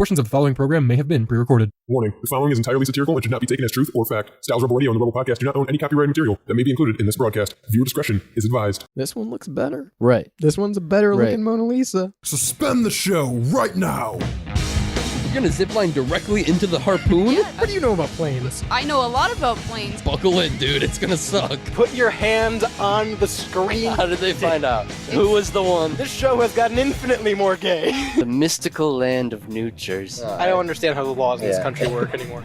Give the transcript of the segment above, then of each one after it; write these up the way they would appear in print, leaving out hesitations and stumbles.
Portions of the following program may have been pre-recorded. Warning, the following is entirely satirical and should not be taken as truth or fact. Styles Rebel Radio and the Rebel Podcast do not own any copyrighted material that may be included in this broadcast. Viewer discretion is advised. This one looks better. Right. This one's a better Right. looking Mona Lisa. Suspend the show right now. You're gonna zipline directly into the harpoon? Yeah, What do you know about planes? I know a lot about planes. Buckle in, dude. It's gonna suck. Put your hand on the screen. How did they find out? Who was the one? This show has gotten infinitely more gay. The mystical land of New Jersey. I don't understand how the laws in this Yeah. country work anymore.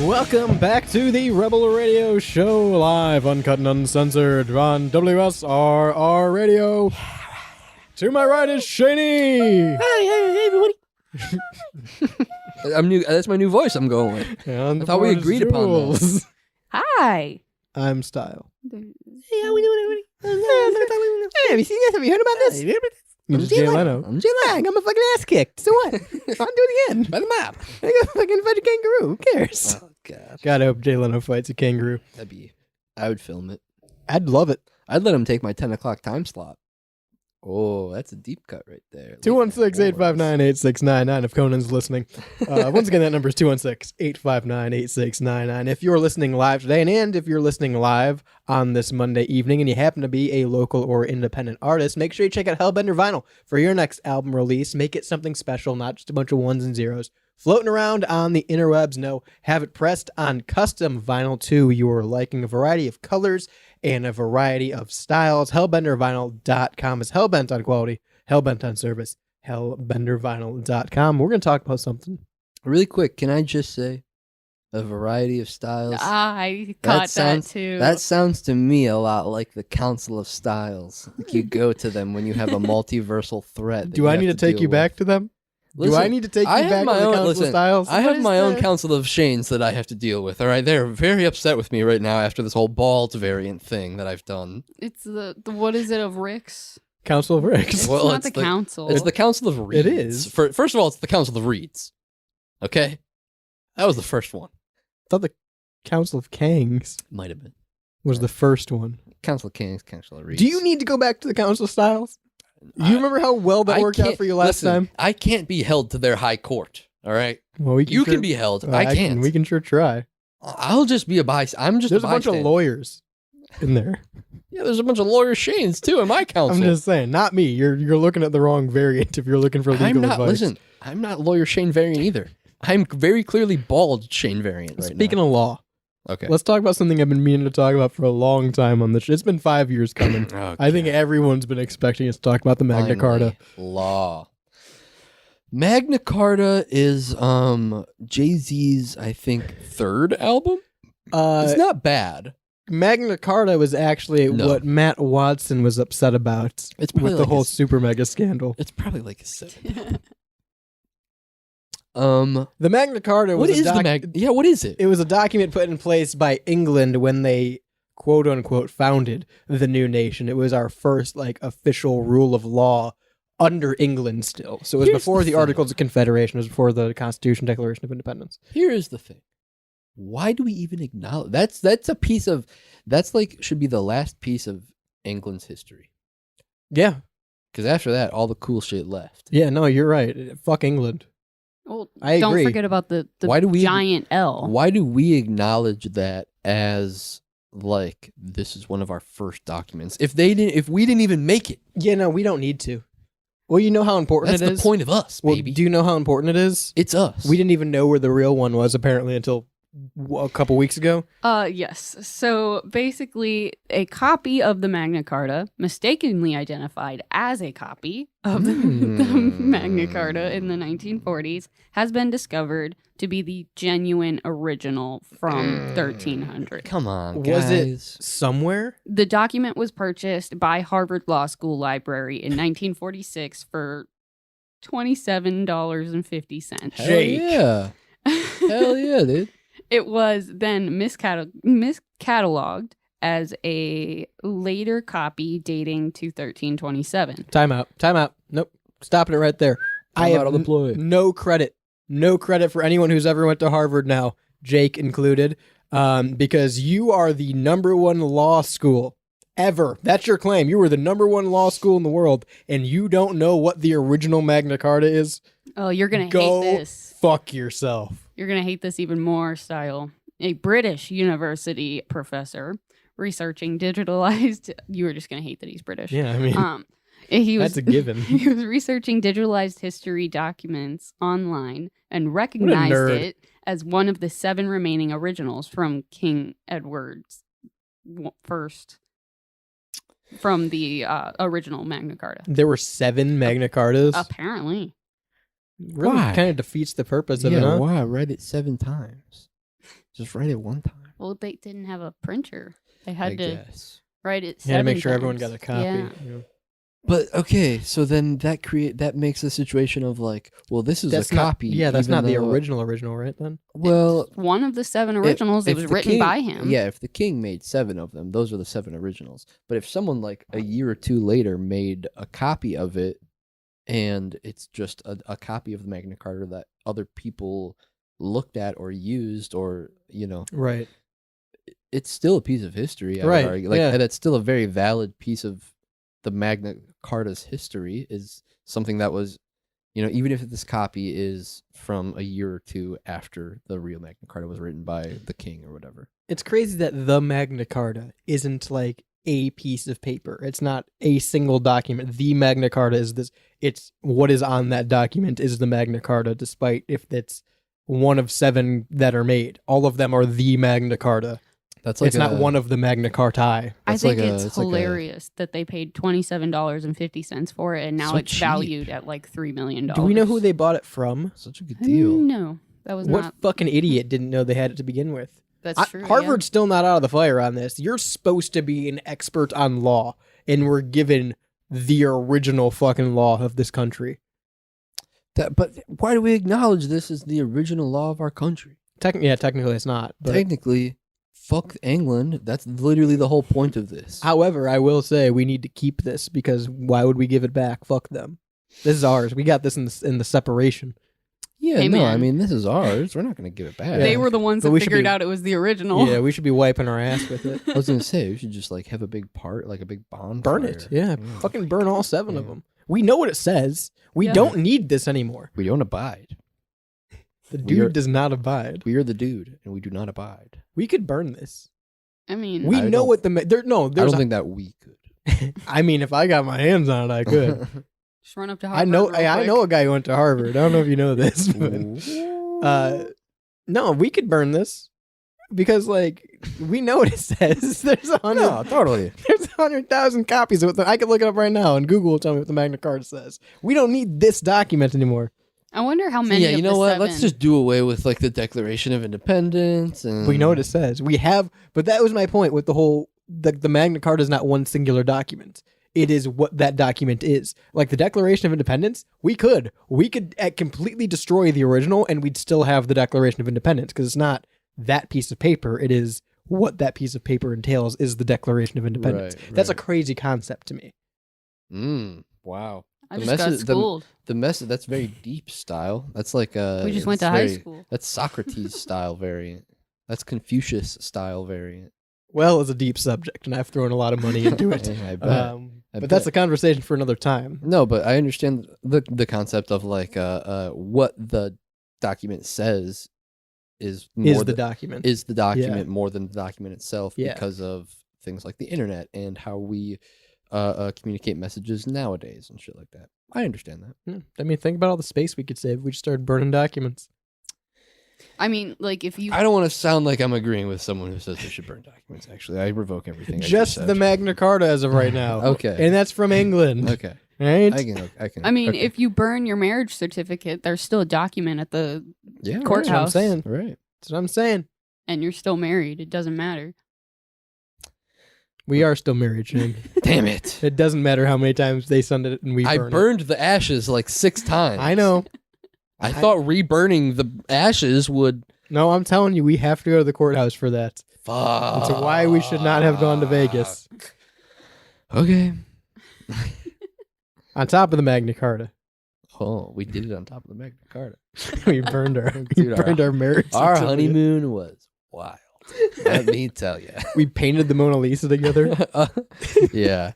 Welcome back to the Rebel Radio Show, live, uncut and uncensored on WSRR Radio. To my right is Shani. Hey, everybody. I'm new. That's my new voice I'm going with. And I thought we the agreed upon that. Jules. Hi. I'm Style. Hey, Hey, have you seen this? Have you heard about this? I'm Jay Leno. I'm Jay Leno. I got my fucking ass kicked. So what? I'll do it again. By the map. I got fucking fight a kangaroo. Who cares? Oh, God. God, I hope Jay Leno fights a kangaroo. I would film it. I'd love it. I'd let him take my 10 o'clock time slot. Oh, that's a deep cut right there. 216-859-8699 if Conan's listening. Once again, that number is 216-859-8699. If you're listening live today, and if you're listening live on this Monday evening and you happen to be a local or independent artist, make sure you check out Hellbender Vinyl for your next album release. Make it something special, not just a bunch of ones and zeros. Floating around on the interwebs, no, have it pressed on custom vinyl to your liking, a variety of colors and a variety of styles. Hellbendervinyl.com is hellbent on quality, hellbent on service. Hellbendervinyl.com. We're going to talk about something. Really quick, can I just say a variety of styles? I caught that too. That sounds to me a lot like the Council of Styles. Like you go to them when you have a multiversal threat. Do I need to take you back to them? Do I need to take you back to the Council of Styles? I have my own Council of Shanes that I have to deal with, all right? They're very upset with me right now after this whole bald variant thing that I've done. It's the what is it of Ricks? Council of Ricks. Well, it's not the council. It's the Council of Reeds. It is. First of all, it's the Council of Reeds. Okay? That was the first one. I thought the Council of Kangs Might have been. was the first one. Council of Kings, Council of Reeds. Do you need to go back to the Council of Styles? You remember how well that worked out for you last time? I can't be held to their high court, all right? Well, You can be held. I can't. We can sure try. I'll just be a I'm just There's a a bunch of bystander. lawyers in there. Yeah, there's a bunch of lawyer Shanes too in my council. I'm just saying, not me. You're looking at the wrong variant if you're looking for legal I'm not. advice. Listen, I'm not lawyer Shane variant either. I'm very clearly bald Shane variant right Speaking now. of law, Okay. let's talk about something I've been meaning to talk about for a long time on this show. It's been 5 years coming. Oh, I think everyone's been expecting us to talk about the Magna Carta. Law. Magna Carta is Jay-Z's, I think, third album. It's not bad. Magna Carta was actually No. what Matt Watson was upset about It's probably with the like whole a- super mega scandal. It's probably like a 7. The Magna Carta was What is the Yeah, what is it? It was a document put in place by England when they quote unquote founded the new nation. It was our first like official rule of law under England still. So it was Here's before the the thing. Articles of Confederation, it was before the Constitution, Declaration of Independence. Here is the thing. Why do we even acknowledge that's a piece of should be the last piece of England's history. Yeah. Because after that, all the cool shit left. Yeah, no, you're right. Fuck England. Well, I don't agree. forget about the Why do we- giant L. Why do we acknowledge that as like this is one of our first documents? If we didn't even make it, Yeah, no, we don't need to. Well, you know how important that's it the is. point of us, Well, baby. do you know how important it is? It's us. We didn't even know where the real one was apparently until a couple weeks ago. Yes. So basically, a copy of the Magna Carta, mistakenly identified as a copy of the Magna Carta in the 1940s, has been discovered to be the genuine original from 1300. Come on, Was it guys. somewhere? The document was purchased by Harvard Law School Library in 1946 for $27.50. Hell Jake. yeah. Hell yeah, dude. It was then miscatalogued as a later copy dating to 1327. Time out. Nope. Stopping it right there. I Time have out on the play. no credit. No credit for anyone who's ever went to Harvard now, Jake included, because you are the number one law school ever. That's your claim. You were the number one law school in the world, and you don't know what the original Magna Carta is? Oh, you're gonna Go hate this. fuck yourself. You're gonna hate this even more. Style. A British university professor researching digitalized. You were just gonna hate that he's British. Yeah, I mean, He was that's a given. He was researching digitalized history documents online and recognized nerd. it as one of the 7 remaining originals from King Edward's first, from the original Magna Carta. There were 7 Magna Cartas. Apparently, Really Why? kind of defeats the purpose of it, Yeah, huh? why? Write it 7 times. Just write it one time. well, they didn't have a printer. They I had to guess. write it. You had to make 7 sure everyone times. got a copy. Yeah. you know. But okay, so then that makes a situation of like, well, this is That's a copy. Not, yeah, that's even not the though- original, right? Then Well, One of the 7 originals. It if was the written king- by him. Yeah, if the king made 7 of them, those are the 7 originals. But if someone like a year or 2 later made a copy of it, and it's just a copy of the Magna Carta that other people looked at or used, or right. it's still a piece of history. I Right, would argue. Like, yeah. and it's still a very valid piece of the Magna Carta's history. Is something that was, even if this copy is from a year or 2 after the real Magna Carta was written by the king or whatever. It's crazy that the Magna Carta isn't like a piece of paper. It's not a single document. The Magna Carta is this. It's what is on that document is the Magna Carta, despite if it's one of 7 that are made. All of them are the Magna Carta. That's like It's not one of the Magna Cartae. I That's think like a- it's it's like a- hilarious that they paid $27.50 for it, and now So it's cheap. valued at like $3 million. Do we know who they bought it from? Such a good deal. No, that was What not. fucking idiot didn't know they had it to begin with? That's true. yeah. Harvard's still not out of the fire on this. You're supposed to be an expert on law, and we're given the original fucking law of this country. But why do we acknowledge this as the original law of our country? Technically it's not. But Technically, fuck England. That's literally the whole point of this. however, I will say we need to keep this because why would we give it back? Fuck them. This is ours. We got this in the separation. Yeah, Hey, no, I man. mean, this is ours. We're not going to give it back. They were the ones But that we should figured be- out it was the original. Yeah, we should be wiping our ass with it. I was going to say, we should just like have a big part, like a big bonfire. Burn it. Yeah, fucking burn all 7 of Yeah. them. We know what it says. We Yeah. don't need this anymore. We don't abide. The We dude are- does not abide. We are the dude, and we do not abide. We could burn this. I mean, We I know don't- what the there's I don't a- think that we could. I mean, if I got my hands on it, I could. just run up to I Harvard. know. real I know a quick. guy who went to Harvard. I don't know if you know this, but no, we could burn this because, like, we know what it says. There's No, totally. There's 100,000 copies of it. I could look it up right now, and Google will tell me what the Magna Carta says. We don't need this document anymore. I wonder how many. Yeah, of you know the what? 7 Let's just do away with like the Declaration of Independence, and We know what it says. We have, but that was my point with the whole. The Magna Carta is not one singular document. It is what that document is. Like the Declaration of Independence, we could completely destroy the original, and we'd still have the Declaration of Independence because it's not that piece of paper. It is what that piece of paper entails is the Declaration of Independence. Right, That's a right. crazy concept to me. Wow. I The just got message- the- schooled. The message that's very deep style. That's like We just went it's to high very- school. That's Socrates style variant. That's Confucius style variant. Well, it's a deep subject, and I've thrown a lot of money into it. Yeah, I bet. I But that's bet. a conversation for another time. No, but I understand the concept of like what the document says is more Is the th- document. is the document more than the document itself Yeah. because of things like the internet and how we communicate messages nowadays and shit like that. I understand that. Yeah. I mean, think about all the space we could save if we just started burning documents. I mean, like if you I don't want to sound like I'm agreeing with someone who says we should burn documents. Actually, I revoke everything. I Just said. the Magna Carta as of right now. Okay. And that's from England. Okay. Right? I can. I mean, okay. if you burn your marriage certificate, there's still a document at the yeah, That's what I'm courthouse. saying. right. That's what I'm saying. and you're still married. It doesn't matter. We are still married, Shane. Damn it! It doesn't matter how many times they send it and we I burn burned the ashes like 6 times. it. I know. I thought reburning the ashes would. No, I'm telling you, we have to go to the courthouse for that. Fuck. That's why we should not have gone to Vegas. Okay. On top of the Magna Carta. Oh, we did it on top of the Magna Carta. we burned our Dude, our marriage Our certificate. honeymoon was wild. Let me tell you. We painted the Mona Lisa together. Yeah.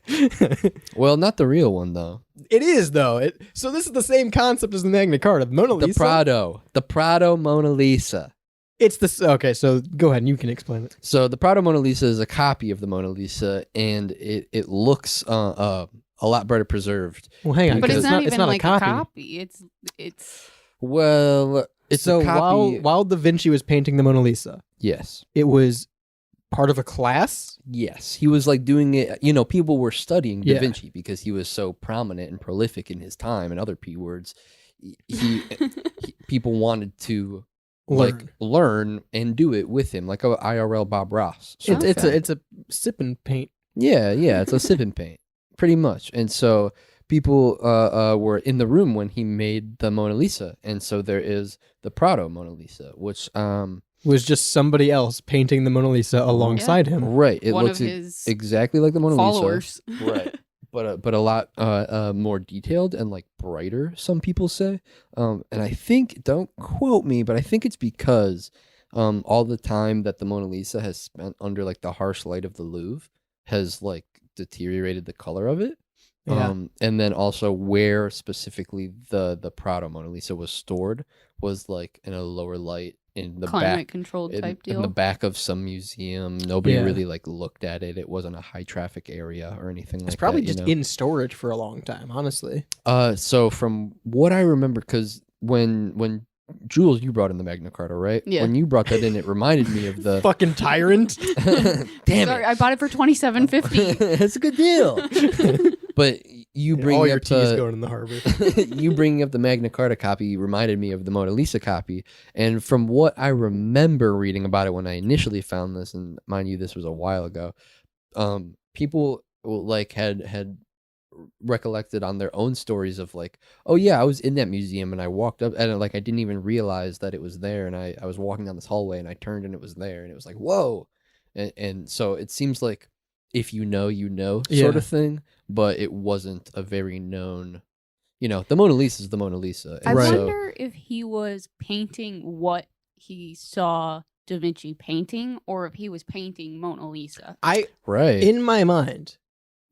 Well, not the real one though. It is though. So this is the same concept as the Magna Carta. The Mona Lisa. The Prado Mona Lisa. It's the okay. So go ahead and you can explain it. So the Prado Mona Lisa is a copy of the Mona Lisa, and it looks a lot better preserved. Well, hang on, But because it's not even it's not like a copy. It's Well, it's So a copy. while Da Vinci was painting the Mona Lisa, Yes. it was part of a class. Yes, he was like doing it. You know, people were studying Da Yeah. Vinci because he was so prominent and prolific in his time. And other P words, he people wanted to learn and do it with him, like a IRL Bob Ross. sort of It's thing. a sip and paint. Yeah, it's a sip and paint, pretty much. And so people were in the room when he made the Mona Lisa, and so there is the Prado Mona Lisa, which Was just somebody else painting the Mona Lisa alongside him. right, it one looks of his exactly like the Mona followers. Lisa, right? But a lot more detailed and like brighter, some people say. And I think, don't quote me, but I think it's because all the time that the Mona Lisa has spent under like the harsh light of the Louvre has like deteriorated the color of it. Yeah. And then also where specifically the Prado Mona Lisa was stored was like in a lower light in the Climate back. controlled type In deal. the back of some museum. Nobody Yeah. really like looked at it. It wasn't a high traffic area or anything like that. It's probably you just know? in storage for a long time, honestly. So from what I remember, because when Jules, you brought in the Magna Carta, right? Yeah. When you brought that in, it reminded me of the Fucking tyrant. damn Sorry, it. I bought it for $27.50. That's a good deal. But you All bringing your up tea is the going in the harbor. you bringing up the Magna Carta copy reminded me of the Mona Lisa copy. And from what I remember reading about it when I initially found this, and mind you, this was a while ago, people like had recollected on their own stories of like, oh yeah, I was in that museum and I walked up and like I didn't even realize that it was there, and I was walking down this hallway and I turned and it was there, and it was like, whoa. And so it seems like if you know sort Yeah. of thing, but it wasn't a very known, you know, the Mona Lisa is the Mona Lisa. I and Right. so- wonder if he was painting what he saw Da Vinci painting, or if he was painting Mona Lisa. right. In my mind,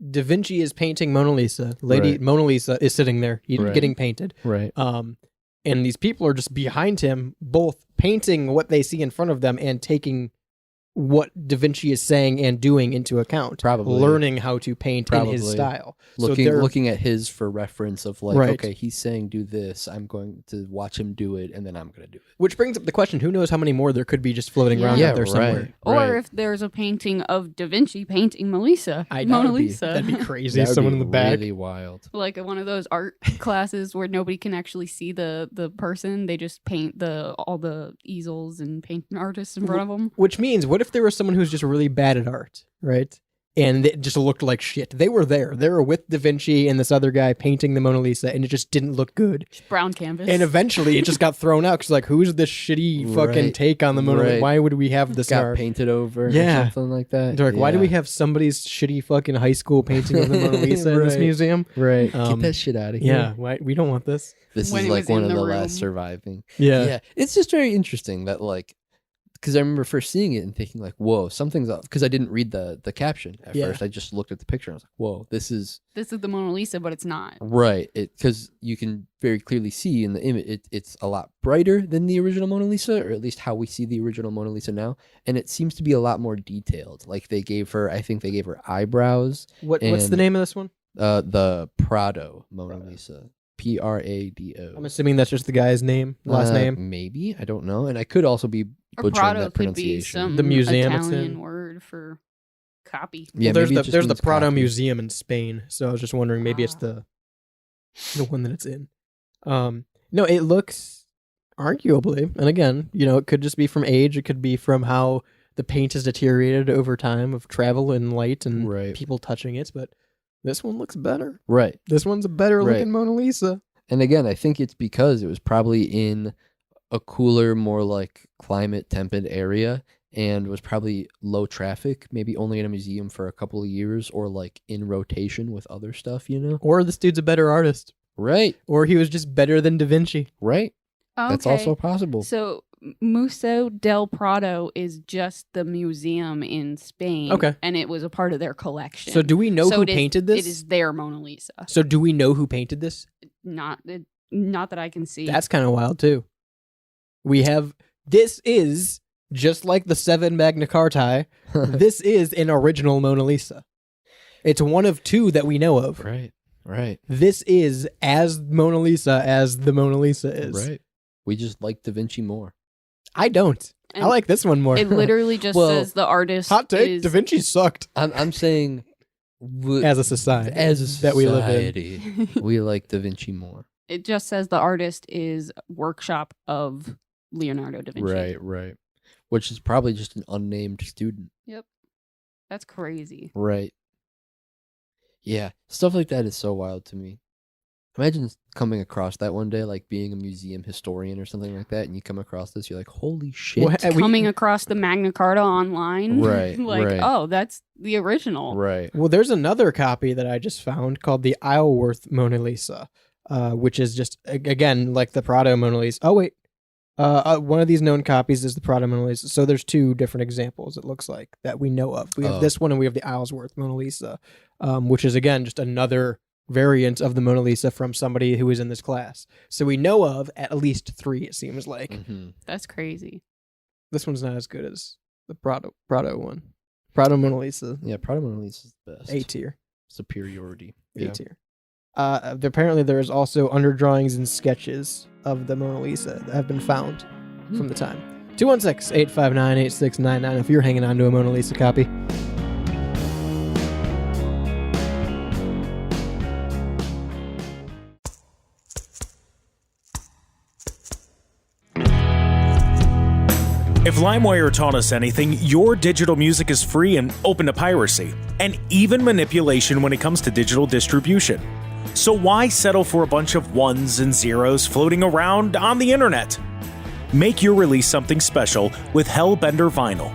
Da Vinci is painting Mona Lisa. Lady Right. Mona Lisa is sitting there Right. getting painted. right. And these people are just behind him, both painting what they see in front of them and taking what Da Vinci is saying and doing into account. Probably. learning how to paint in his Probably. style. Looking at his for reference of like, Right. okay, he's saying do this, I'm going to watch him do it, and then I'm going to do it. Which brings up the question: who knows how many more there could be just floating around Yeah. out there somewhere? Or right. if there's a painting of Da Vinci painting Mona Lisa. That'd Mona be- Lisa. That'd be crazy. That would Someone be in the back. really wild. Like one of those art classes where nobody can actually see the person. They just paint all the easels and paint artists in front of them. Which means, what if there was someone who's just really bad at art, right? And it just looked like shit. They were there. They were with Da Vinci and this other guy painting the Mona Lisa, and it just didn't look good. Just brown canvas. And eventually, it just got thrown out because, like, who's this shitty fucking Right. take on the Mona Lisa? Right. Why would we have this Got art? painted over, Yeah. or something like that. They're like, why do we Yeah. have somebody's shitty fucking high school painting of the Mona Lisa in this Right. museum? Right. Um, Get that shit out of here. Yeah, why, we don't want this. This When is it like was one in of the the room. last surviving. Yeah. Yeah, it's just very interesting that like, because I remember first seeing it and thinking like, whoa, something's up. Because I didn't read the caption at Yeah. first. I just looked at the picture and I was like, whoa, this is This is the Mona Lisa, but it's not. right. It because you can very clearly see in the image it's a lot brighter than the original Mona Lisa, or at least how we see the original Mona Lisa now, and it seems to be a lot more detailed. Like they gave her, I think they gave her eyebrows. What's the And- name of this one? The Prado Mona Lisa. Prado. I'm assuming that's just the guy's name, last name. Maybe, I don't know, and I could also be Or butchering Prado that could be pronunciation. some The museum it's Italian in. word for copy. Yeah, Well, there's maybe the it just there's the means Prado copy. Museum in Spain, so I was just wondering maybe it's the one that it's in. No, it looks arguably, and again, you know, it could just be from age, it could be from how the paint has deteriorated over time of travel and light and Right. people touching it, but this one looks better. Right. This one's a better Right. looking Mona Lisa. And again, I think it's because it was probably in a cooler, more like climate temperate area and was probably low traffic, maybe only in a museum for a couple of years or like in rotation with other stuff, you know? Or this dude's a better artist. Right. Or he was just better than Da Vinci. Right. That's Okay. also possible. So Museo del Prado is just the museum in Spain. Okay. And it was a part of their collection. So do we know who it is- painted this? It is their Mona Lisa. So do we know who painted this? Not that I can see. That's kind of wild too. We have this is just like the 7 Magna Carta. This is an original Mona Lisa. It's one of 2 that we know of. Right. Right. This is as Mona Lisa as the Mona Lisa is. Right. We just like Da Vinci more. I don't. I And like this one more. It literally just Well, says the artist Hot take: is Da Vinci sucked I'm saying as a society. as a society, that we live in. we like Da Vinci more. It just says the artist is workshop of Leonardo da Vinci. Right, right. Which is probably just an unnamed student. That's crazy. Right. Yeah, stuff like that is so wild to me. Imagine coming across that one day, like being a museum historian or something like that, and you come across this, you're like, holy shit. Well, we- Coming across the Magna Carta online. Right, like, right. oh, that's the original. Right. Well, there's another copy that I just found called the Isleworth Mona Lisa, which is just again like the Prado Mona Lisa. Oh wait, one of these known copies is the Prado Mona Lisa. So there's 2 different examples. It looks like that we know of. We have Oh. this one and we have the Isleworth Mona Lisa, which is again just another variant of the Mona Lisa from somebody who was in this class. So we know of at least 3. It seems like Mhm. That's crazy. this one's not as good as the Prado one. Prado Mona Lisa, Yeah, Prado Mona Lisa is the best. A tier. Superiority. A tier. Apparently, there is also underdrawings and sketches of the Mona Lisa that have been found from the time. 216-859-8699 if you're hanging on to a Mona Lisa copy. If LimeWire taught us anything, your digital music is free and open to piracy, and even manipulation when it comes to digital distribution. So why settle for a bunch of ones and zeros floating around on the internet? Make your release something special with Hellbender Vinyl.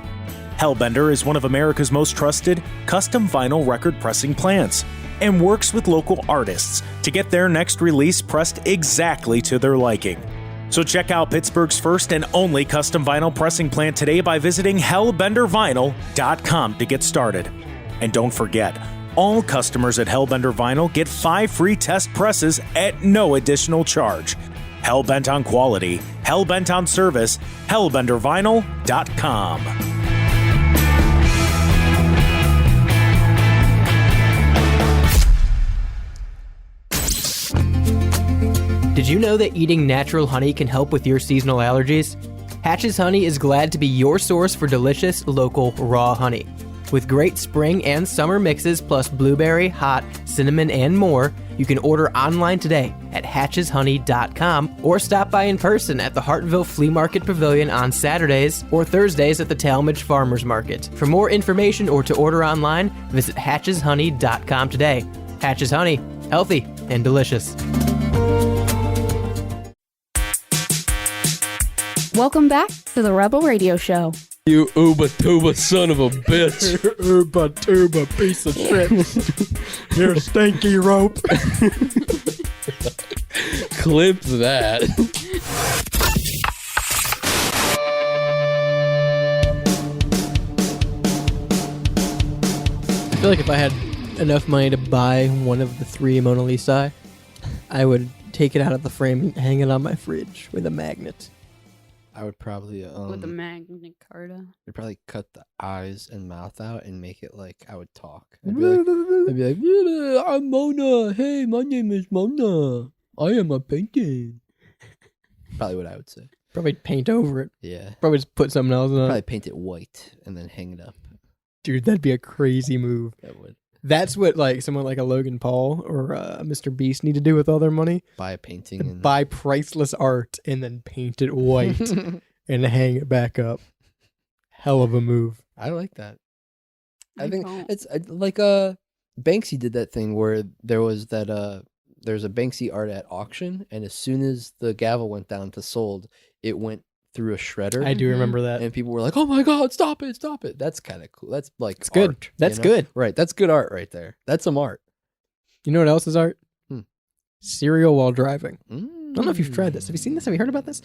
Hellbender is one of America's most trusted custom vinyl record pressing plants and works with local artists to get their next release pressed exactly to their liking. So check out Pittsburgh's first and only custom vinyl pressing plant today by visiting hellbendervinyl.com to get started. And don't forget, all customers at Hellbender Vinyl get 5 free test presses at no additional charge. Hellbent on quality, hellbent on service, hellbendervinyl.com. Did you know that eating natural honey can help with your seasonal allergies? Hatch's Honey is glad to be your source for delicious, local, raw honey. With great spring and summer mixes plus blueberry, hot, cinnamon, and more, you can order online today at hatcheshoney.com or stop by in person at the Hartville Flea Market Pavilion on Saturdays or Thursdays at the Talmadge Farmers Market. For more information or to order online, visit hatcheshoney.com today. Hatch's Honey, healthy and delicious. Welcome back to the Rebel Radio Show. You Uba Tuba son of a bitch. Uba tuba piece of shit. You're a stinky rope. Clip that. I feel like if I had enough money to buy one of the 3 Mona Lisa, I would take it out of the frame and hang it on my fridge with a magnet. I would probably With the Magna Carta. I'd probably cut the eyes and mouth out and make it like I would talk. I'd be like, "Yeah, I'm Mona. Hey, my name is Mona. I am a painting." Probably what I would say. Probably paint over it. Yeah. Probably just put something else on Probably it. paint it white and then hang it up. Dude, that'd be a crazy move. That would That's what like someone like a Logan Paul or Mr. Beast need to do with all their money. buy a painting and Buy priceless art and then paint it white and hang it back up. Hell of a move. I like that. I I think don't. it's like Banksy did that thing where there was that there's a Banksy art at auction, and as soon as the gavel went down to sold, it went through a shredder. I do remember that. And people were like, "Oh my god, stop it, stop it." That's kind of cool. That's like It's good. art, you That's know? good. Right, that's good art right there. That's some art. You know what else is art? Hmm. Cereal while driving. don't know if you've tried this. Have you seen this? Have you heard about this?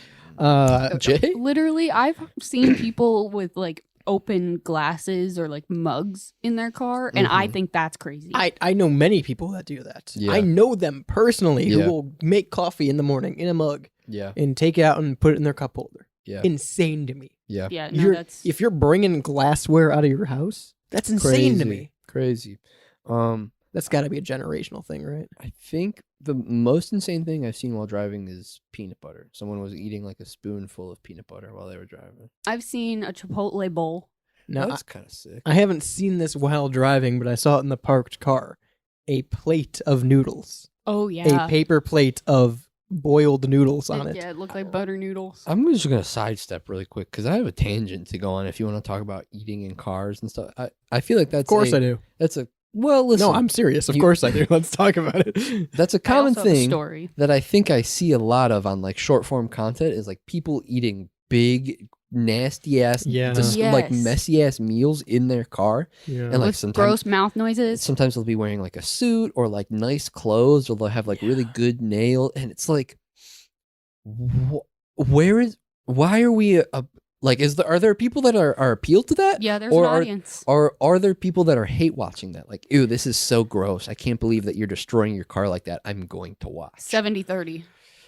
Jay? Literally, I've seen people with like open glasses or like mugs in their car, and I think that's crazy. I know many people that do that. Yeah. I know them personally Yeah. who will make coffee in the morning in a mug Yeah. and take it out and put it in their cup holder. Yeah. Insane to me. Yeah. yeah, no, that's If you're bringing glassware out of your house, that's insane to me. Crazy. That's got to be a generational thing, right? I think the most insane thing I've seen while driving is peanut butter. Someone was eating like a spoonful of peanut butter while they were driving. I've seen a Chipotle bowl. Now, That's kind of sick. I haven't seen this while driving, but I saw it in the parked car. A plate of noodles. Oh yeah, A paper plate of boiled noodles on it. Yeah, it looked like butter noodles. I'm just gonna sidestep really quick because I have a tangent to go on. If you want to talk about eating in cars and stuff, I feel like that's Of course I do. That's a well. Listen, No, I'm serious. Of you- course I do. Let's talk about it. that's a I common also have a thing story. that I think I see a lot of on like short form content is like people eating big nasty ass, Yeah. like Yes. messy ass meals in their car, Yeah. and like With sometimes. gross mouth noises. Sometimes they'll be wearing like a suit or like nice clothes, or they'll have like really good nail, and it's like, why are we like? Are there people that are appealed to that? Yeah, there's or an are, audience. are there people that are hate watching that? Like, ew, this is so gross. I can't believe that you're destroying your car like that. I'm going to watch. 70-30.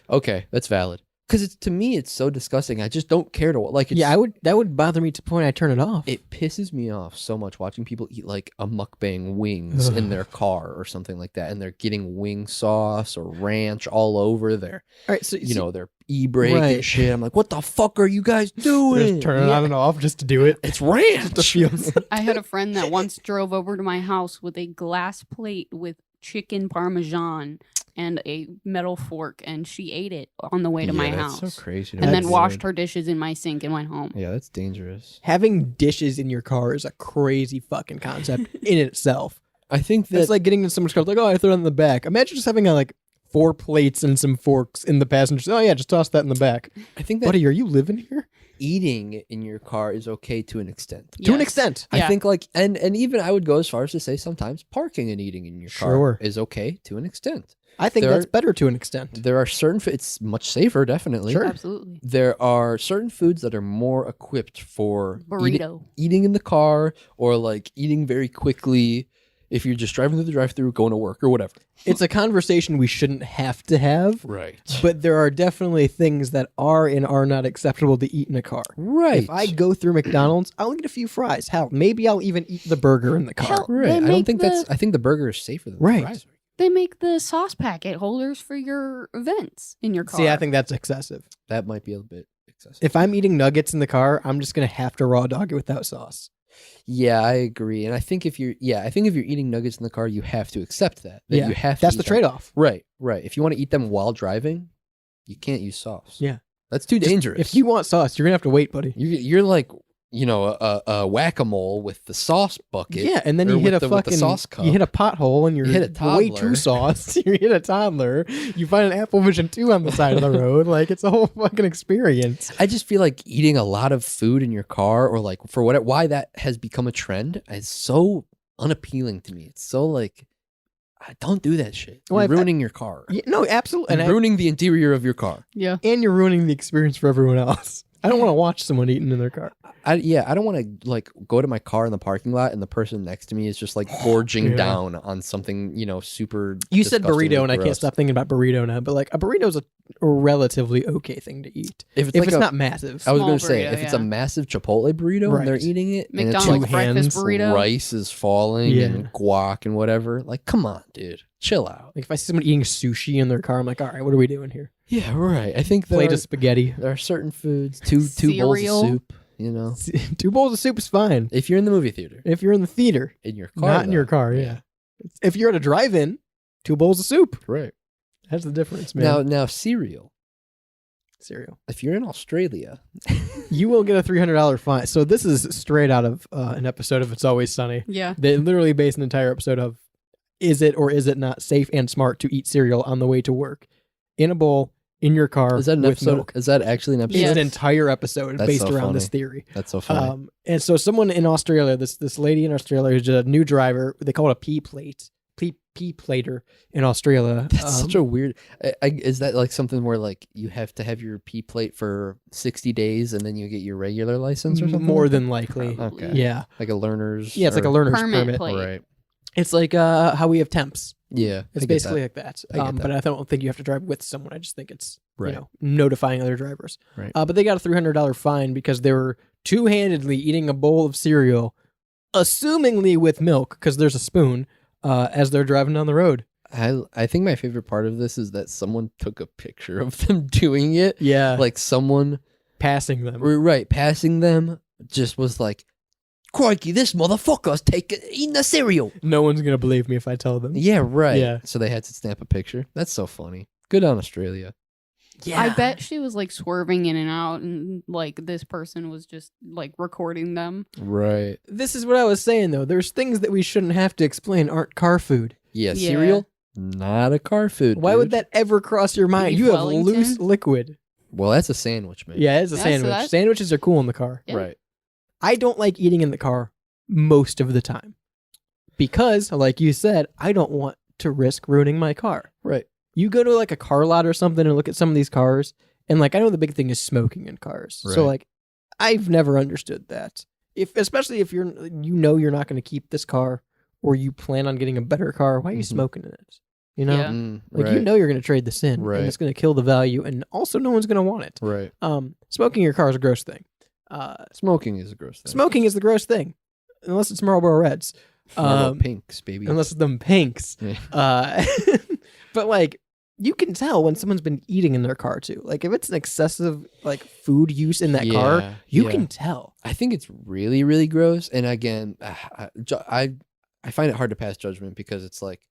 Okay, that's valid. Because to me, it's so disgusting. I just don't care to like. It's, Yeah, that would bother me to the point I turn it off. It pisses me off so much watching people eat like a mukbang wings in their car or something like that, and they're getting wing sauce or ranch all over their, All right, so their e-brake and Right. shit. I'm like, what the fuck are you guys doing? just turn it on and off just to do it. It's ranch. Just to feel. I had a friend that once drove over to my house with a glass plate with chicken parmesan and a metal fork, and she ate it on the way to my that's house. so crazy. And then washed her dishes in my sink and went home. Yeah, that's dangerous. Having dishes in your car is a crazy fucking concept in itself. I think that It's like getting in someone's car, like, oh, I threw it in the back. Imagine just having like 4 plates and some forks in the passenger seat. Oh yeah, just toss that in the back. I think that Buddy, are you living here? eating in your car is okay to an extent. To an Yes. extent. I Yeah. think like and even I would go as far as to say sometimes parking and eating in your car Sure. is okay to an extent. I think There that's are- better to an extent. There are certain it's much safer, definitely. Sure. Absolutely. There are certain foods that are more equipped for Burrito. eating in the car or like eating very quickly if you're just driving through the drive-through, going to work or whatever. It's a conversation we shouldn't have to have, Right. but there are definitely things that are and are not acceptable to eat in a car. Right. If I go through McDonald's, I'll get a few fries. Hell, maybe I'll even eat the burger in the car. Hell, right. They I don't make think the- I think the burger is safer than Right. the fries. They make the sauce packet holders for your events in your car. See, I think that's excessive. That might be a bit excessive. If I'm eating nuggets in the car, I'm just gonna have to raw dog it without sauce. Yeah, I agree. And I think if you're eating nuggets in the car, you have to accept that. Yeah, You have to That's eat the them. trade-off. Right, right. If you want to eat them while driving, you can't use sauce. Yeah. That's too dangerous. If you want sauce, you're gonna have to wait, buddy. you're like, a whack-a-mole with the sauce bucket. Yeah, and then or you hit with a with fucking sauce cup. you hit a pothole and you're You hit a way toddler. too sauce. You hit a toddler. You find an Apple Vision 2 on the side of the road. Like it's a whole fucking experience. I just feel like eating a lot of food in your car, or like for why that has become a trend, is so unappealing to me. It's so like, don't do that shit. You're Well, ruining your car. Yeah, no, absolutely. You're ruining the interior of your car. yeah. And you're ruining the experience for everyone else. I don't want to watch someone eating in their car. I don't want to like go to my car in the parking lot and the person next to me is just like gorging Yeah. down on something, super. You said disgustingly burrito, and I can't gross. stop thinking about burrito now. But like a burrito's a relatively okay thing to eat If it's, if like it's a- not massive. I was Small going to say, burrito, if it's a yeah. massive Chipotle burrito and they're Right. eating it, McDonald's and it's breakfast hands, burrito. rice is falling Yeah. and guac and whatever, like, come on, dude, chill out. Like if I see someone eating sushi in their car, I'm like, all right, what are we doing here? Yeah, right. I think Plate of spaghetti. there are certain foods, two bowls of Cereal. soup. 2 bowls of soup is fine If you're in the movie theater, if you're in the theater, in your car, not in your though, car. Yeah. If you're at a drive-in, 2 bowls of soup. right. That's the difference, man. Now cereal. Cereal. If you're in Australia, You will get a $300 fine. So this is straight out of an episode of It's Always Sunny. Yeah. They literally based an entire episode of is it or is it not safe and smart to eat cereal on the way to work in a bowl in your car is that an with episode? milk. Is that actually an episode? It's Yes. an entire episode That's based so around this funny. theory. That's so funny. And so someone in Australia, this lady in Australia who's a new driver, they call it a P plate. pea plater in Australia. That's such a weird. Is that like something where like you have to have your P plate for 60 days and then you get your regular license or something? More than likely. Okay. Yeah. Like a learner's. Yeah, it's like a learner's Permit permit. plate. Right. It's like how we have temps. Yeah. It's I get basically that. like that. I get that. But I don't think you have to drive with someone. I just think it's Right. notifying other drivers. Right. But they got a $300 fine because they were two-handedly eating a bowl of cereal, assumingly with milk because there's a spoon, as they're driving down the road. I think my favorite part of this is that someone took a picture of them doing it. Yeah, Like someone, passing them. right, passing them just was like, crikey, this motherfucker's eating the cereal. No one's gonna believe me if I tell them. Yeah, right. Yeah. So they had to snap a picture. That's so funny. Good on Australia. Yeah, I bet she was like swerving in and out, and like this person was just like recording them. Right. This is what I was saying though. There's things that we shouldn't have to explain aren't car food. Yeah, Yeah. cereal, not a car food. Why would dude. that ever cross your mind? Beef You have Wellington? loose liquid. Well, that's a sandwich, man. Yeah, it's a Yeah, so sandwich. that- Sandwiches are cool in the car. Yeah. Right. I don't like eating in the car most of the time because, like you said, I don't want to risk ruining my car. Right. You go to like a car lot or something and look at some of these cars, and like I know the big thing is smoking in cars. So Right. like I've never understood that. Especially if you're not going to keep this car or you plan on getting a better car, why are you Mhm. smoking in it? You know? Yeah. Like right. you know you're going to trade this in Right. and it's going to kill the value and also no one's going to want it. Right. Smoking in your car is a gross thing. Smoking is a gross thing. Smoking is the gross thing. Unless it's Marlboro Reds. Marlboro Pinks, baby. Unless it's them pinks. Yeah. But like you can tell when someone's been eating in their car too. Like if it's an excessive like food use in that car, Yeah, you yeah. can tell. I think it's really, really gross. And again, I find it hard to pass judgment because it's like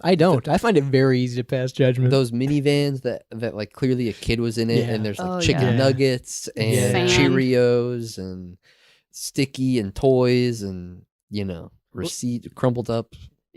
I don't. I find it very easy to pass judgment. those minivans that like clearly a kid was in it, Yeah. and there's like Oh, chicken yeah. nuggets and Yeah. Sand. Cheerios and sticky and toys and receipt crumpled up.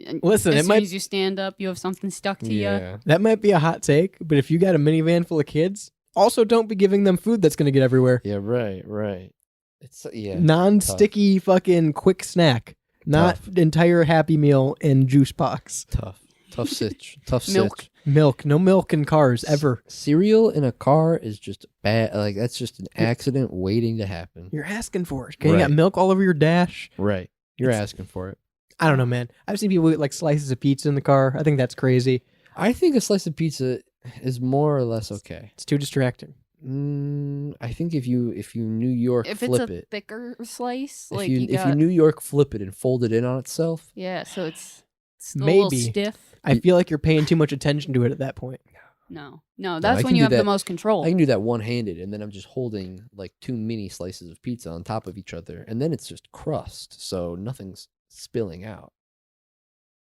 And Listen, as it soon might- as you stand up, you have something stuck to you. That might be a hot take, but if you got a minivan full of kids, also don't be giving them food that's going to get everywhere. Yeah, right. It's Non-sticky fucking quick snack, not entire Happy Meal and juice box. tough sitch, tough Milk. sitch. Milk, no milk in cars ever. Cereal in a car is just bad. Like that's just an accident waiting to happen. You're asking for it. Okay, you got Right. milk all over your dash. Right. You're It's- asking for it. I don't know, man. I've seen people eat like slices of pizza in the car. I think that's crazy. I think a slice of pizza is more or less okay. It's too distracting. I think if you New York If it's flip a it, thicker slice, if like you you if got, you New York flip it and fold it in on itself, yeah, so it's a little Maybe. stiff. I feel like you're paying too much attention to it at that point. No, I that's can when you do have the that. most control. I can do that one handed, and then I'm just holding like two mini slices of pizza on top of each other, and then it's just crust, so nothing's spilling out.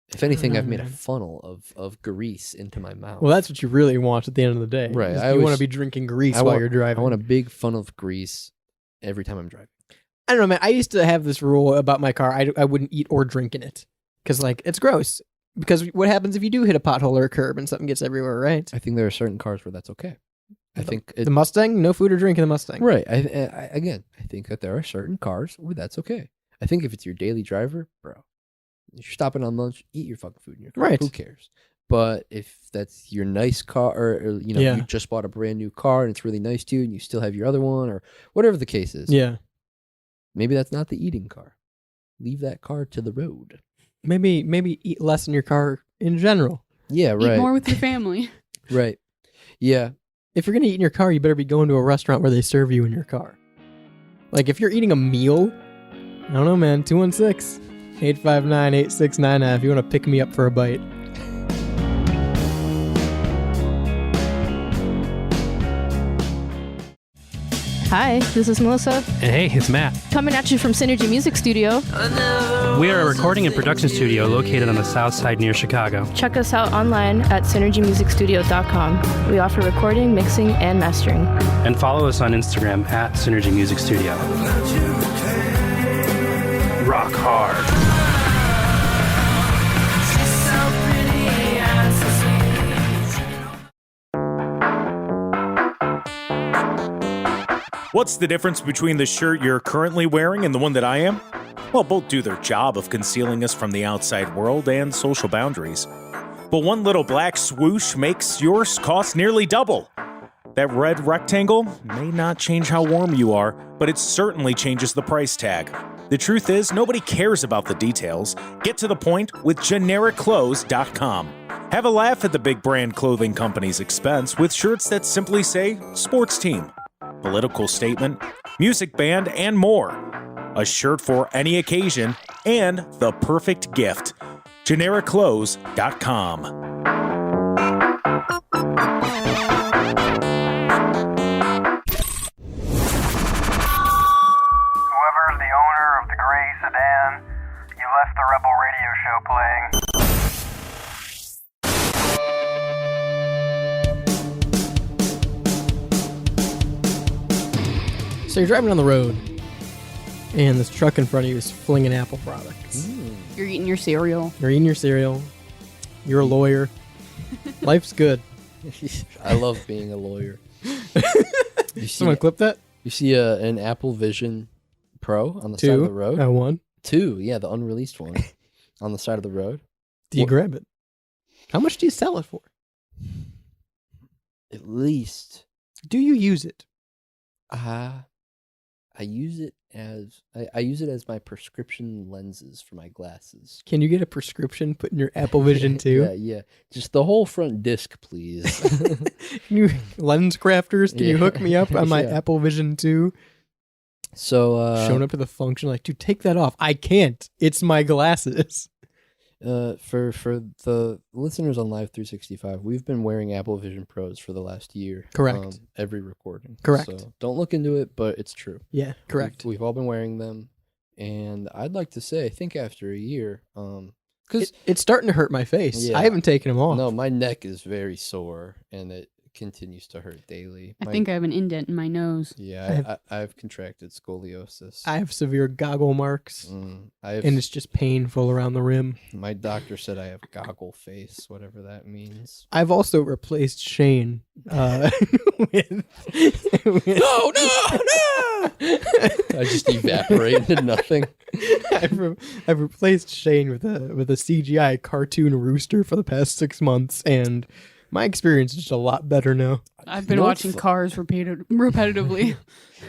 If anything, know, I've made a man. funnel of grease into my mouth. Well, that's what you really want at the end of the day. Right, is I you want always- to be drinking grease I while want- you're driving. I want a big funnel of grease every time I'm driving. I don't know, man. I used to have this rule about my car. I wouldn't eat or drink in it because, like, it's gross. Because what happens if you do hit a pothole or a curb and something gets everywhere, right? I think there are certain cars where that's okay. I think it, The Mustang, no food or drink in the Mustang. right. I think that there are certain cars where that's okay. I think if it's your daily driver, bro, you're stopping on lunch, eat your fucking food in your car. Right. Who cares? But if that's your nice car, or Yeah. you just bought a brand new car and it's really nice to you, and you still have your other one, or whatever the case is, Yeah. maybe that's not the eating car. Leave that car to the road. Maybe eat less in your car in general. Yeah, Eat right. more with your family. Right. Yeah. If you're gonna eat in your car, you better be going to a restaurant where they serve you in your car. Like if you're eating a meal, I don't know, man. 216-859-8699 if you want to pick me up for a bite. Hi, this is Melissa, And hey, it's Matt. coming at you from Synergy Music Studio. We are a recording and production studio located on the south side near Chicago. Check us out online at synergymusicstudio.com. We offer recording, mixing, and mastering. And follow us on Instagram at Synergy Music Studio. Rock hard. What's the difference between the shirt you're currently wearing and the one that I am? Well, both do their job of concealing us from the outside world and social boundaries. But one little black swoosh makes yours cost nearly double. That red rectangle may not change how warm you are, but it certainly changes the price tag. The truth is, nobody cares about the details. Get to the point with GenericClothes.com. Have a laugh at the big brand clothing company's expense with shirts that simply say sports team, political statement, music band, and more. A shirt for any occasion and the perfect gift. GenericClothes.com. Whoever's the owner of the gray sedan, you left the Rebel radio show playing. So you're driving down the road, and this truck in front of you is flinging Apple products. You're eating your cereal. You're eating your cereal. You're a lawyer. Life's good. I love being a lawyer. You see, Someone clip that? you see an Apple Vision Pro on the side of the road? One. 2, yeah, the unreleased one on the side of the road. Do you What- grab it? How much do you sell it for? At least Do you use it? I use it as I use it as my prescription lenses for my glasses. Can you get a prescription put in your Apple Vision Yeah, 2? yeah. Just the whole front disc, please. Can you, lens crafters, can you hook me up on my Yeah. Apple Vision 2? So Showing up to the function like, dude, take that off. I can't. It's my glasses. for the listeners on Live 365, we've been wearing Apple Vision Pros for the last year. Correct. Every recording. Correct. So don't look into it, but it's true. Yeah, correct. We've all been wearing them, and I'd like to say, I think after a year, because It's starting to hurt my face. Yeah. I haven't taken them off. no, my neck is very sore, and it continues to hurt daily. I think I have an indent in my nose. Yeah, I've contracted scoliosis. I have severe goggle marks, I have, and it's just painful around the rim. my doctor said I have goggle face, whatever that means. I've also replaced Shane with No! I just evaporate into nothing. I've replaced Shane with a CGI cartoon rooster for the past 6 months, and my experience is just a lot better now. I've been know what's watching Cars repetitively. You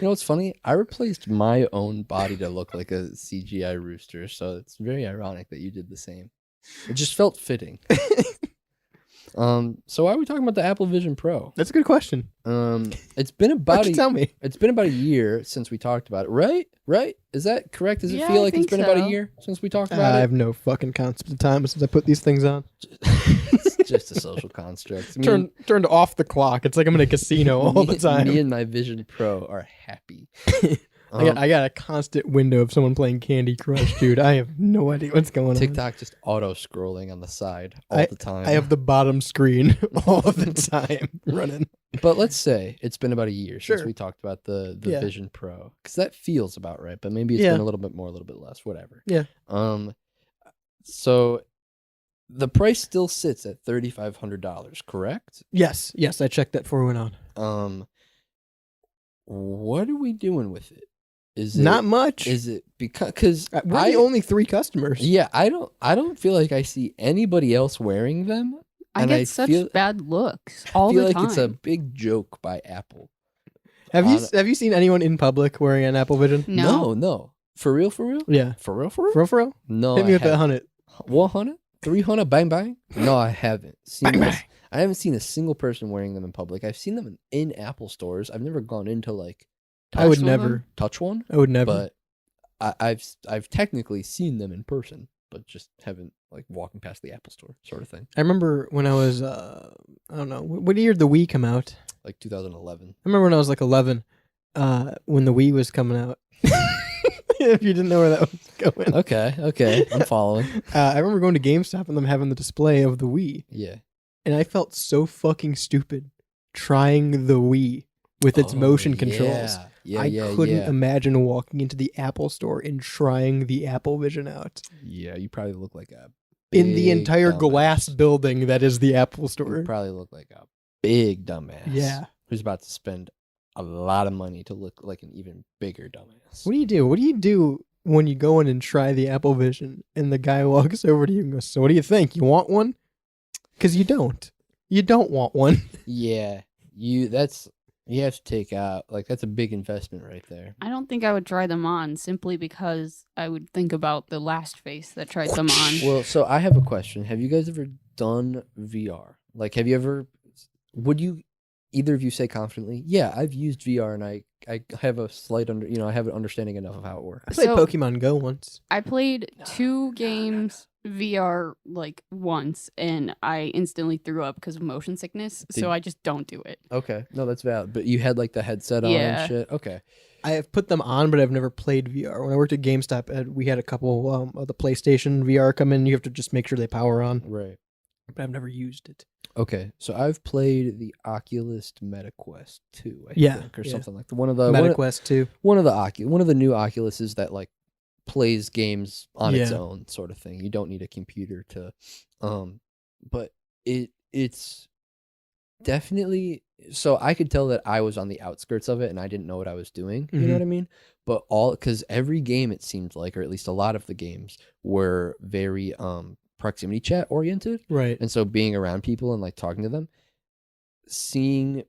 know what's funny? I replaced my own body to look like a CGI rooster, so it's very ironic that you did the same. It just felt fitting. So why are we talking about the Apple Vision Pro? That's a good question. It's been Why about don't you tell me? It's been about a year since we taled about it, right? Right? Is that correct? Does it Yeah, feel I like it's think been about a so. year since we talked I about have no fucking concept of time since I put these things on. It's just a social construct. Turned off the clock. It's like I'm in a casino all the time. Me and my Vision Pro are happy. I got a constant window of someone playing Candy Crush, dude. I have no idea what's going on. TikTok just auto scrolling on the side all the time. I have the bottom screen all the time running. But let's say it's been about a year since Sure. we talked about the Yeah. Vision Pro, because that feels about right. But maybe it's Yeah. been a little bit more, a little bit less, whatever. Yeah. So the price still sits at $3,500, correct? Yes, I checked that before we went on. What are we doing with it? Is Not it, much. Is it because We're the only 3 customers. Yeah, I don't feel like I see anybody else wearing them. I and get such feel, bad looks all I feel the like time. it's a big joke by Apple. Have you seen anyone in public wearing an Apple Vision? No. For real? Yeah. For real? For real? No. Hit me with that 100. 100? 300? Bang bang? No, I haven't seen Bang, this. bang. I haven't seen a single person wearing them in public. I've seen them in Apple stores. I've never gone into like I would touch one of never. them, touch one. I would never. But I've technically seen them in person, but just haven't like walking past the Apple store sort of thing. I remember when I was, I don't know, what year did the Wii come out? Like 2011. I remember when I was like 11, when the Wii was coming out. If you didn't know where that was going. Okay, I'm following. I remember going to GameStop and them having the display of the Wii. Yeah. And I felt so fucking stupid trying the Wii with its motion controls. Yeah, I couldn't imagine walking into the Apple store and trying the Apple Vision out. Yeah, you probably look like a In the big entire dumbass. glass building that is the Apple You store. probably look like a big dumbass. Yeah. Who's about to spend a lot of money to look like an even bigger dumbass. What do you do? What do you do when you go in and try the Apple Vision and the guy walks over to you and goes, "So what do you think? You want one?" Because you don't. You don't want one. Yeah, you have to take out, like, that's a big investment right there. I don't think I would try them on simply because I would think about the last face that tried them on. Well, so I have a question. Have you guys ever done VR? Like, would either of you say confidently, yeah, I've used VR and I have a slight I have an understanding enough of how it works. I played So- Pokemon Go once. I played 2 games VR like once, and I instantly threw up because of motion sickness. So I just don't do it. Okay, no, that's valid. But you had like the headset on Yeah. and shit. Okay, I have put them on, but I've never played VR. When I worked at GameStop, we had a couple of the PlayStation VR come in. You have to just make sure they power on, right. but I've never used it. Okay, so I've played the Oculus MetaQuest 2, I Yeah, think, or yeah. something like that. One of the MetaQuest 2. one of the new Oculuses that like plays games on its Yeah. own, sort of thing. You don't need a computer to, but it's definitely, so I could tell that I was on the outskirts of it and I didn't know what I was doing. You know Mhm. what I mean? But because every game, it seemed like, or at least a lot of the games, were very proximity chat oriented. Right. And so being around people and like talking to them, seeing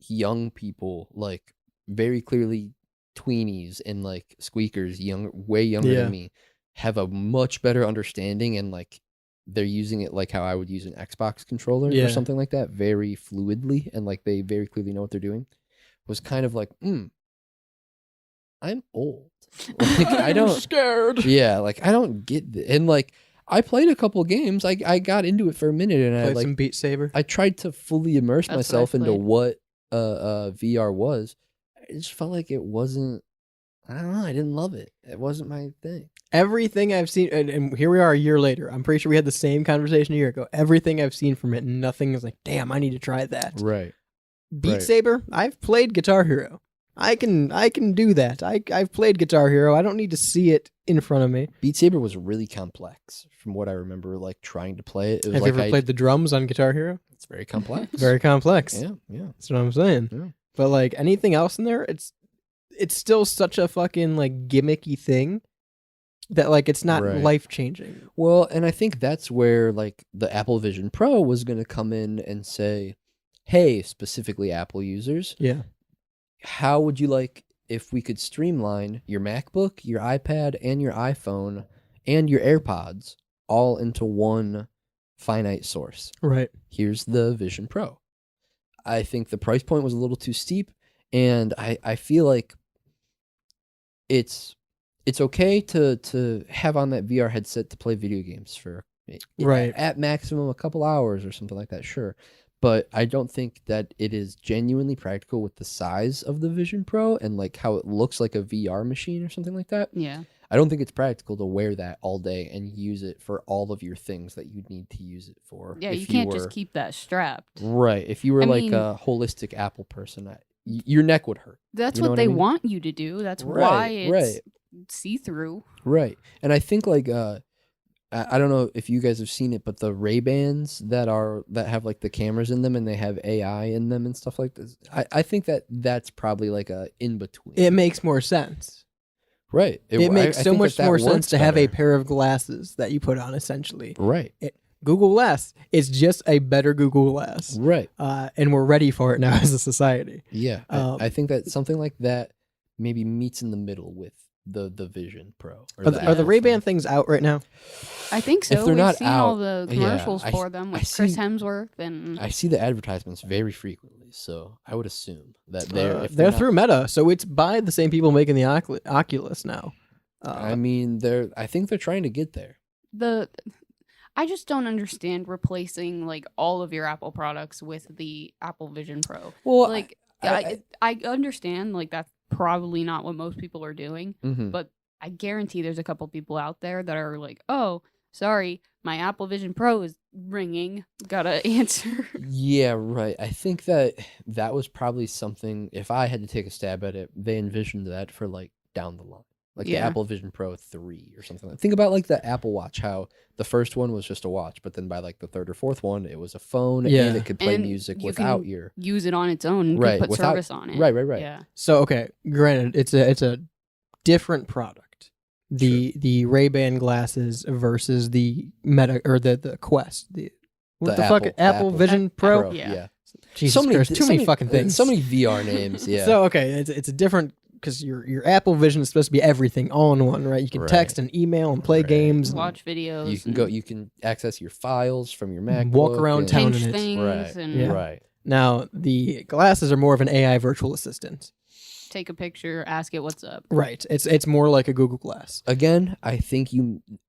young people, like very clearly tweenies and like squeakers, way younger Yeah. than me, have a much better understanding, and like they're using it like how I would use an Xbox controller Yeah. or something like that, very fluidly, and like they very clearly know what they're doing. Was kind of like, I'm old. Like, I don't scared. Yeah, like I don't get and like I played a couple games. I got into it for a minute, and I Played like some Beat Saber. I tried to fully immerse That's what I myself into played. what VR was. It just felt like it wasn't. I don't know. I didn't love it. It wasn't my thing. Everything I've seen, and here we are a year later. I'm pretty sure we had the same conversation a year ago. Everything I've seen from it, nothing is like, damn, I need to try that. Right. Beat Right. Saber, I've played Guitar Hero. I can do that. I've played Guitar Hero. I don't need to see it in front of me. Beat Saber was really complex, from what I remember. Like trying to play it, it was Have like you ever played the drums on Guitar Hero? It's very complex. Very complex. Yeah. Yeah. That's what I'm saying. Yeah. But like anything else in there, it's still such a fucking like gimmicky thing that like it's not Right. life changing. Well, and I think that's where like the Apple Vision Pro was going to come in and say, "Hey, specifically Apple users, Yeah. how would you like if we could streamline your MacBook, your iPad, and your iPhone and your AirPods all into one finite source? Right. Here's the Vision Pro." I think the price point was a little too steep, and I feel like it's okay to have on that VR headset to play video games for Right. at maximum a couple hours or something like that, sure. But I don't think that it is genuinely practical with the size of the Vision Pro and like how it looks like a VR machine or something like that. Yeah. I don't think it's practical to wear that all day and use it for all of your things that you need to use it for. Yeah, if you can't were- just keep that strapped. Right. If you were I like mean- a holistic Apple person, your neck would hurt. That's You know what what I they mean? want you to do. That's why Right, it's right. see-through. Right. And I think like I don't know if you guys have seen it, but the Ray-Bans that have like the cameras in them and they have AI in them and stuff like this. I think that's probably like a in between. It makes more sense. Right. It makes I so think much that more works sense to have a better. pair of glasses that you put on essentially. Right. Google Glass is just a better Google Glass. Right. And we're ready for it now as a society. Yeah. Um, I think that something like that maybe meets in the middle with the Vision Pro. Or Are the Apple Ray-Ban thing. things out right now? I think so. If they're We've not seen all out, the yeah, commercials I- for them I with Chris see- Hemsworth and I see the advertisements very frequently, so I would assume that if They're not- through Meta, so it's by the same people making the Oculus now. I mean, I think they're trying to get there. I just don't understand replacing like all of your Apple products with the Apple Vision Pro. Well, Like I- I understand like that's probably not what most people are doing, Mhm. but I guarantee there's a couple people out there that are like, "Oh, sorry, my Apple Vision Pro is ringing. Gotta answer." Yeah, right. I think that was probably something, if I had to take a stab at it, they envisioned that for like down the line. Like the Yeah. Apple Vision Pro 3 or something. Think about like the Apple Watch, how the first one was just a watch, but then by like the third or fourth one, it was a phone Yeah. and it could play And music you without can your use it on its own. You Right, could put without- service on it. Right. Yeah. So okay, granted, it's a different product. the Ray-Ban glasses versus the Meta or the Quest. What the fuck? Apple Vision Pro? Yeah. Jesus Christ, too many fucking things. So many VR names. Yeah. So okay, it's a different because your Apple Vision is supposed to be everything all in one, right? You can text and email and play games, watch videos. You can access your files from your MacBook. walk around town pinch in it. things Right. and Right. Now the glasses are more of an AI virtual assistant. take a picture, ask it what's up. Right. It's more like a Google Glass. Again, I think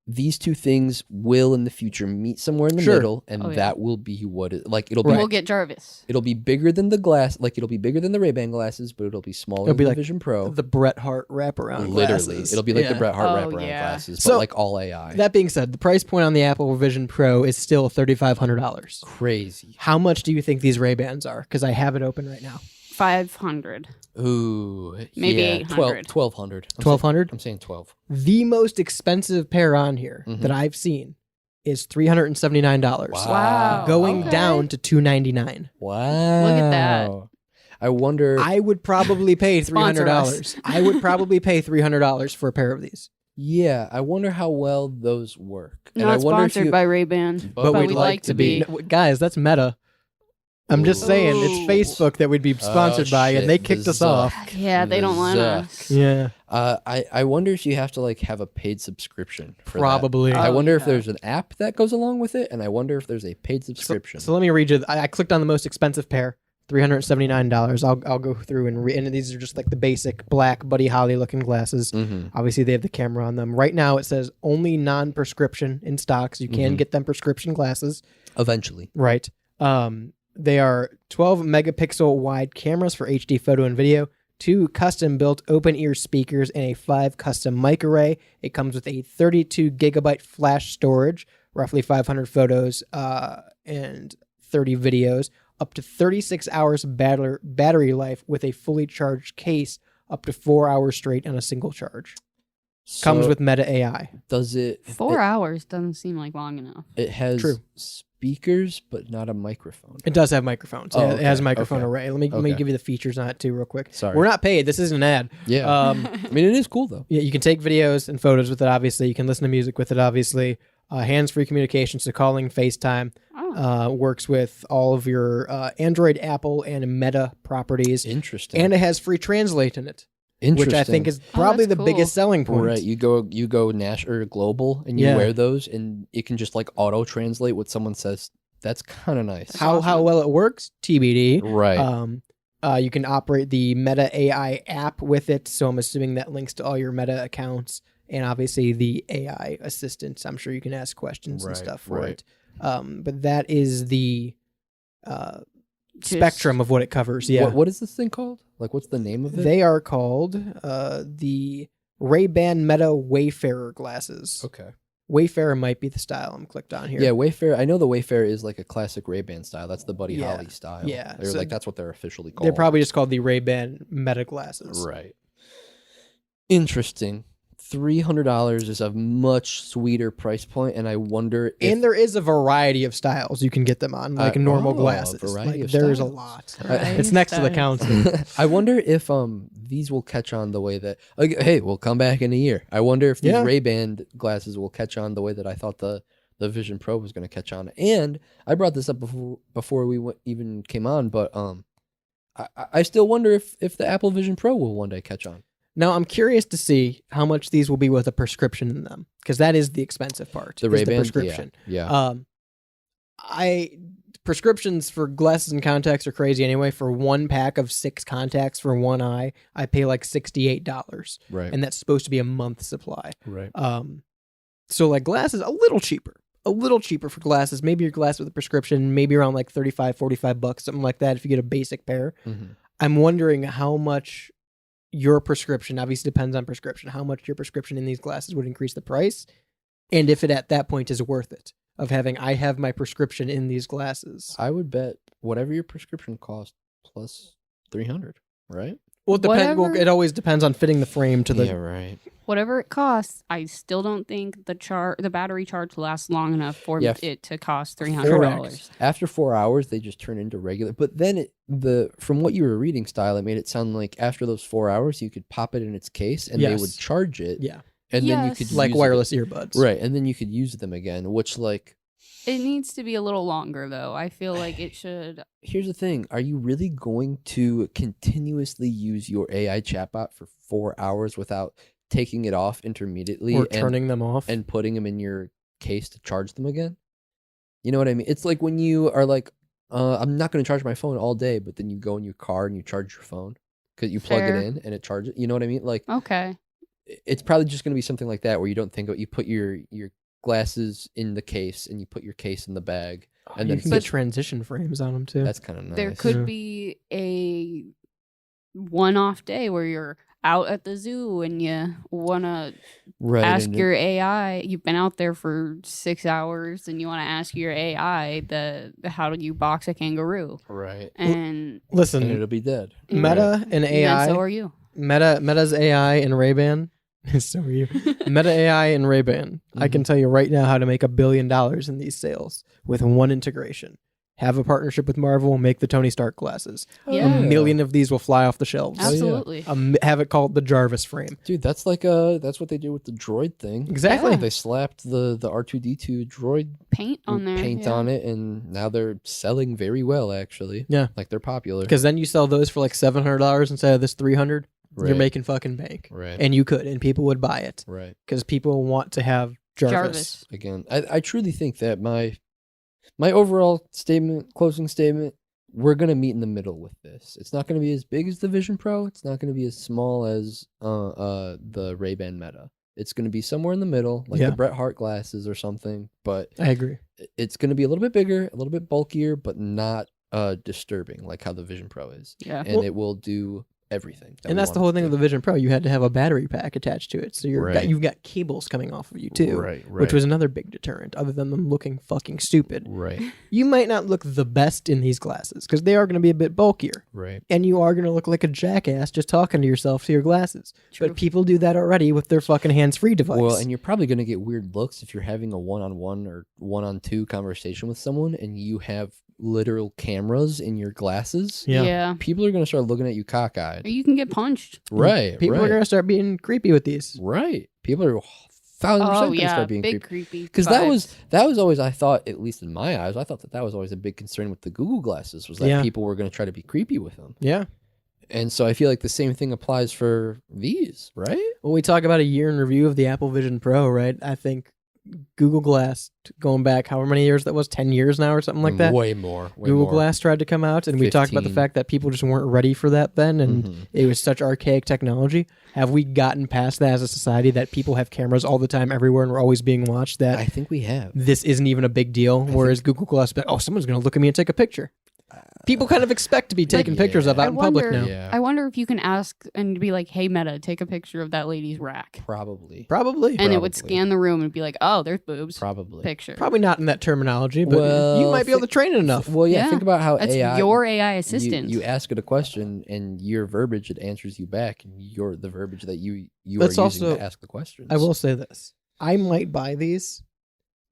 these two things will in the future meet somewhere in the Sure. middle, and Oh, yeah. that will be what it like. It'll be We'll get Jarvis. it'll be bigger than the glass, like it'll be bigger than the Ray-Ban glasses, but it'll be smaller It'll be than like the Vision Pro. The Bret Hart wraparound Literally, glasses. it'll be like the Yeah. Bret Hart Oh, wraparound yeah. glasses, So- but like all AI. That being said, the price point on the Apple Vision Pro is still $3,500. Crazy. How much do you think these Ray-Bans are? Because I have it open right now. 500. Ooh, Maybe yeah, 800. 1200. 1,200? I'm saying 12. The most expensive pair on here Mhm. that I've seen is $379. Wow. Going Okay. down to $299. Wow. Look at that. I wonder. I would probably pay Sponsor $300. I would probably pay $300 for a pair of these. Yeah, I wonder how well those work. And Not I wonder if sponsored you, by Ray-Ban, But but we'd we'd like like to be. No, guys, that's Meta. I'm just saying, it's Ooh. Facebook that we'd be sponsored by, shit, and they kicked the us off. Zuck. Yeah, they don't want Zuck. us. Yeah, I wonder if you have to like have a paid subscription. For that. probably. I Oh, wonder if yeah. there's an app that goes along with it, and I wonder if there's a paid subscription. So let me read you. I clicked on the most expensive pair, $379. I'll go through and read. And these are just like the basic black Buddy Holly looking glasses. Mhm. Obviously, they have the camera on them. Right now, it says only non-prescription in stock, so you can Mhm. get them prescription glasses. Eventually. Right. They are 12 megapixel wide cameras for HD photo and video, 2 custom built open ear speakers, and a 5 custom mic array. It comes with a 32 gigabyte flash storage, roughly 500 photos and 30 videos, up to 36 hours battery life with a fully charged case, up to 4 hours straight on a single charge. Comes So with Meta AI. does it 4 hours doesn't seem like long enough. It has True. speakers, but not a microphone. It does have microphones. Oh, It has a okay, microphone okay. array. Let me Okay. give you the features on it too, real quick. Sorry. We're not paid. This isn't an ad. Yeah. I mean, it is cool though. Yeah, you can take videos and photos with it. Obviously, you can listen to music with it. Obviously, hands-free communication, so calling, FaceTime. Oh. Works with all of your Android, Apple, and Meta properties, Interesting. and it has free translate in it, Interesting. which I think is probably that's the biggest cool. selling point. Right, you go national or global, and you Yeah. wear those, and it can just like auto translate what someone says. That's kind of nice. How well it works, TBD. Right. You can operate the Meta AI app with it, so I'm assuming that links to all your Meta accounts, and obviously the AI assistant. I'm sure you can ask questions and Right, stuff for right. it. But that is the spectrum of what it covers. Yeah, What is this thing called? Like, what's the name of it? they are called the Ray-Ban Meta Wayfarer glasses. Okay. Wayfarer might be the style I'm clicked on here. Yeah, Wayfarer. I know the Wayfarer is like a classic Ray-Ban style. That's the Buddy Yeah. Holly style. Yeah, They're so like that's what they're officially called. they're probably just called the Ray-Ban Meta glasses. right. Interesting. $300 is a much sweeter price point, and I wonder if And there is a variety of styles you can get them on, like normal oh, glasses. variety Like, of there's a styles. lot. Variety It's of next to the styles. counter. I wonder if these will catch on the way that hey, we'll come back in a year. I wonder if these Yeah. Ray-Ban glasses will catch on the way that I thought the Vision Pro was going to catch on. And I brought this up before we even came on, but I still wonder if the Apple Vision Pro will one day catch on. Now, I'm curious to see how much these will be with a prescription in them, because that is the expensive part. The is Ray-Ban prescription. Yeah. Prescriptions for glasses and contacts are crazy anyway. For one pack of 6 contacts for one eye, I pay like $68, Right. and that's supposed to be a month's supply. Right. So like glasses, a little cheaper for glasses. Maybe your glass with a prescription, maybe around like $35, $45, something like that. If you get a basic pair, Mhm. I'm wondering how much your prescription, obviously depends on prescription, how much your prescription in these glasses would increase the price, and if it at that point is worth it of having, I have my prescription in these glasses. I would bet whatever your prescription cost plus 300, right? Well, it depends. Well, Whatever- it always depends on fitting the frame to the. Yeah, right. Whatever it costs, I still don't think the battery charge lasts long enough for Yeah, it to cost $300. After 4 hours, they just turn into regular. But then from what you were reading, Style, it made it sound like after those 4 hours, you could pop it in its case and they would Yes. charge it. Yeah. and then you Yes. could like use wireless earbuds. right, and then you could use them again. Which, like, It needs to be a little longer, though. I feel like it should. here's the thing: are you really going to continuously use your AI chatbot for 4 hours without taking it off intermittently Or turning them off. and putting them in your case to charge them again? You know what I mean? It's like when you are like, I'm not going to charge my phone all day, but then you go in your car and you charge your phone because you plug Fair. it in and it charges. You know what I mean? Like, Okay. it's probably just going to be something like that where you don't think about, you put your glasses in the case and you put your case in the bag, and you then can get transition frames on them too. that's kind of nice. There could Yeah. be a one-off day where you're out at the zoo and you want to right, ask and your AI. You've been out there for 6 hours and you want to ask your AI the how do you box a kangaroo? right, And and Listen, it'll be dead. Meta and then AI. so are you. Meta's AI and Ray-Ban. So are you. Meta AI and Ray-Ban. I can tell you right now how to make $1 billion in these sales with one integration. Have a partnership with Marvel, make the Tony Stark glasses. Yeah. A million of these will fly off the shelves. Absolutely. Have it called the Jarvis frame. Dude, that's like that's what they did with the droid thing. Exactly. Yeah. They slapped the R2D2 droid Paint on there. paint yeah. on it, and now they're selling very well. Actually, Yeah. like they're popular. Because then you sell those for like $700 instead of this $300. You're Right. making fucking bank. Right. And you could, and people would buy it Right. because people want to have Jarvis. Again, I truly think that my overall statement, closing statement, we're gonna meet in the middle with this. It's not gonna be as big as the Vision Pro. It's not gonna be as small as the Ray-Ban Meta. It's gonna be somewhere in the middle, like Yeah. the Bret Hart glasses or something. But I agree. it's gonna be a little bit bigger, a little bit bulkier, but not disturbing like how the Vision Pro is. Yeah. And it will do everything. that And we that's the want whole it thing to of the Vision Pro. You had to have a battery pack attached to it, so Right. you've got cables coming off of you do. too, Right. which was another big deterrent. Other than them looking fucking stupid, right. you might not look the best in these glasses because they are going to be a bit bulkier, Right. and you are going to look like a jackass just talking to yourself to your glasses. True. But people do that already with their fucking hands-free device. Well, and you're probably going to get weird looks if you're having a one-on-one or one-on-two conversation with someone and you have literal cameras in your glasses. Yeah. People are going to start looking at you cockeyed. Or you can get punched. Right. People right. are going to start being creepy with these. Right. People are 1,000% Oh going to yeah, start being big creepy. creepy. Because vibes. that was always, I thought, at least in my eyes, I thought that was always a big concern with the Google glasses was that Yeah. people were going to try to be creepy with them. Yeah. And so I feel like the same thing applies for these, right? When we talk about a year in review of the Apple Vision Pro, right? I think Google Glass, going back however many years that was, 10 years now or something like that. Way more. Google Glass tried to come out, and we talked about the 15. fact that people just weren't ready for that then, and Mhm. it was such archaic technology. Have we gotten past that as a society that people have cameras all the time everywhere and we're always being watched, that I think we have. this isn't even a big deal? Whereas Google Glass, oh, someone's going to look at me and take a picture. People kind of expect to be taken pictures of yeah. out in public wonder- now. Yeah. I wonder if you can ask and be like, "Hey Meta, take a picture of that lady's rack," Probably. Probably. and it would Probably. scan the room and be like, "Oh, there's boobs." Probably. Picture. Probably not in that terminology, but Well, you might be able to train it enough. Well, yeah, Yeah. think about how That's AI. your AI assistant. You ask it a question, and your verbiage it answers you back, and you're the verbiage that you Let's are using also- to ask the questions. I will say this. I might buy these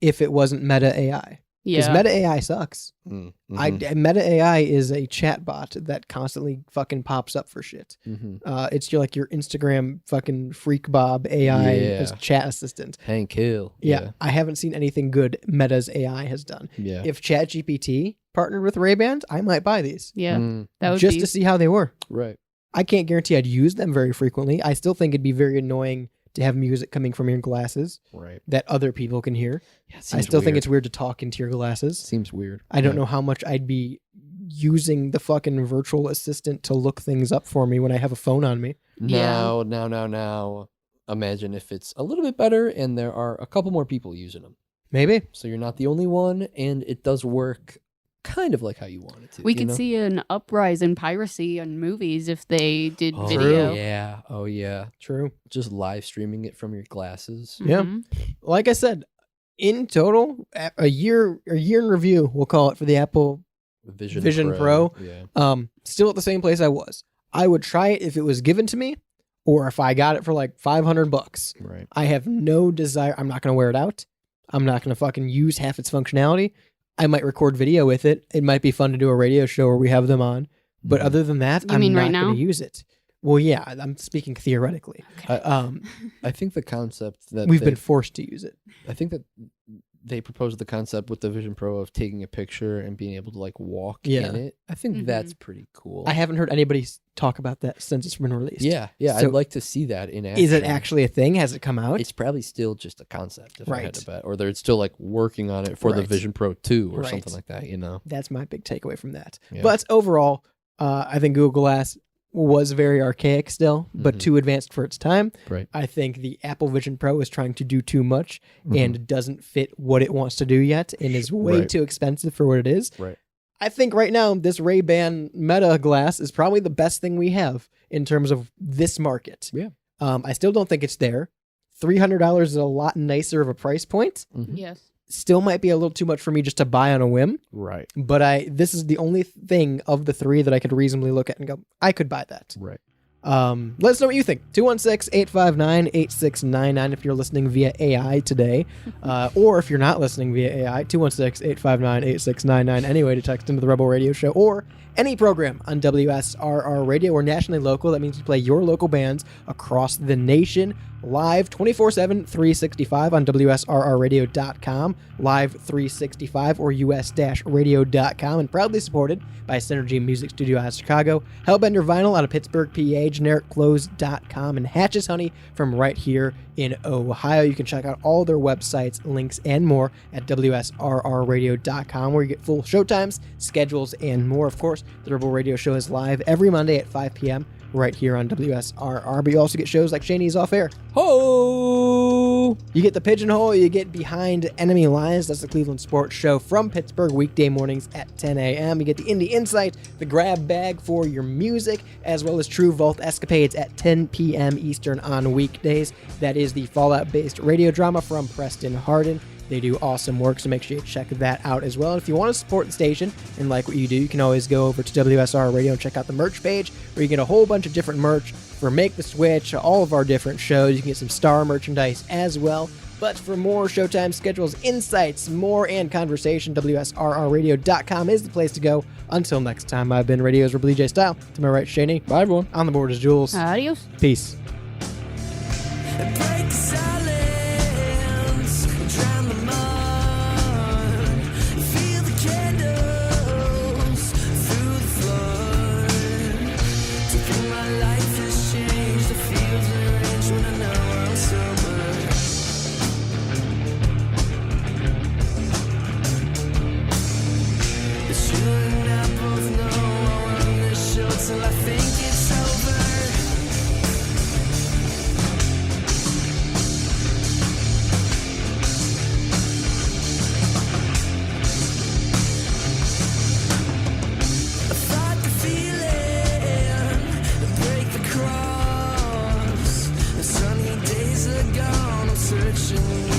if it wasn't Meta AI. Because yeah. Meta AI sucks. Mm, Meta AI is a chatbot that constantly fucking pops up for shit. mhm. It's like your Instagram fucking freak Bob AI Yeah. as chat assistant. Hank Hill. Yeah, I haven't seen anything good Meta's AI has done. Yeah. If ChatGPT partnered with Ray-Ban, I might buy these yeah, Mm, that would just be. to see how they were. right. I can't guarantee I'd use them very frequently. I still think it'd be very annoying to have music coming from your glasses Right. that other people can hear. Yeah, it I seems still think weird. it's weird to talk into your glasses. Seems weird. I don't Yeah. know how much I'd be using the fucking virtual assistant to look things up for me when I have a phone on me. Yeah. Now. Imagine if it's a little bit better, and there are a couple more people using them, Maybe. so you're not the only one, and it does work kind of like how you want it to. we you could know? see an uprise in piracy on movies if they did Oh, video. Yeah. Oh yeah. True. Just live streaming it from your glasses. Yeah. Mhm. Like I said, in total, a year in review, we'll call it, for the Apple Vision Pro. Yeah. Still at the same place I was. I would try it if it was given to me, or if I got it for like $500. Right. I have no desire. I'm not going to wear it out. I'm not going to fucking use half its functionality. I might record video with it. It might be fun to do a radio show where we have them on. But Mhm. other than that, You I'm mean not right going now? to use it. Well, yeah, I'm speaking theoretically. I think the concept that We've been forced to use it. I think that they proposed the concept with the Vision Pro of taking a picture and being able to like walk Yeah. in it. I think that's pretty cool. I haven't heard anybody talk about that since it's been released. yeah, So- I'd like to see that in action. Is it actually a thing? Has it come out? It's probably still just a concept, if I had Right. to bet, or they're still like working on it for the Right. Vision Pro 2 or Right. something like that. You know, That's my big takeaway from that. Yeah. But overall, I think Google Glass was very archaic still, but too advanced for its time. Right. I think the Apple Vision Pro is trying to do too much Mhm. and doesn't fit what it wants to do yet and is way Right. too expensive for what it is. Right. I think right now this Ray-Ban Meta glass is probably the best thing we have in terms of this market. Yeah. I still don't think it's there. $300 is a lot nicer of a price point. Yes. Still might be a little too much for me just to buy on a whim. Right. But this is the only thing of the three that I could reasonably look at and go, I could buy that. Right. Let us know what you think. 216-859-8699 if you're listening via AI today. Or if you're not listening via AI, 216-859-8699 anyway to text into the Rebel Radio Show or any program on WSRR Radio or nationally local. That means you play your local bands across the nation live 24/7, 365 on WSRRradio.com, live 365 or US-radio.com, and proudly supported by Synergy Music Studio out of Chicago, Hellbender Vinyl out of Pittsburgh, PA, GenericClothes.com, and Hatches Honey from right here in Ohio. You can check out all their websites, links, and more at WSRRradio.com, where you get full showtimes, schedules, and more. Of course, the Rebel Radio Show is live every Monday at 5 p.m. right here on WSRR, but you also get shows like Shaney's Off Air. Ho! You get the Pigeonhole, you get Behind Enemy Lines, that's the Cleveland sports show from Pittsburgh, weekday mornings at 10 a.m. You get the Indie Insight, the grab bag for your music, as well as True Vault Escapades at 10 p.m. Eastern on weekdays. That is the Fallout-based radio drama from Preston Hardin. They do awesome work, so make sure you check that out as well. And if you want to support the station and like what you do, you can always go over to WSR Radio and check out the merch page, where you get a whole bunch of different merch for Make the Switch, all of our different shows. You can get some Star merchandise as well. But for more showtime schedules, insights, more, and conversation, WSRRradio.com is the place to go. Until next time, I've been Radio's Rebel DJ Style. To my right, Shaney. Bye, everyone. On the board is Jules. Adios. Peace. Searching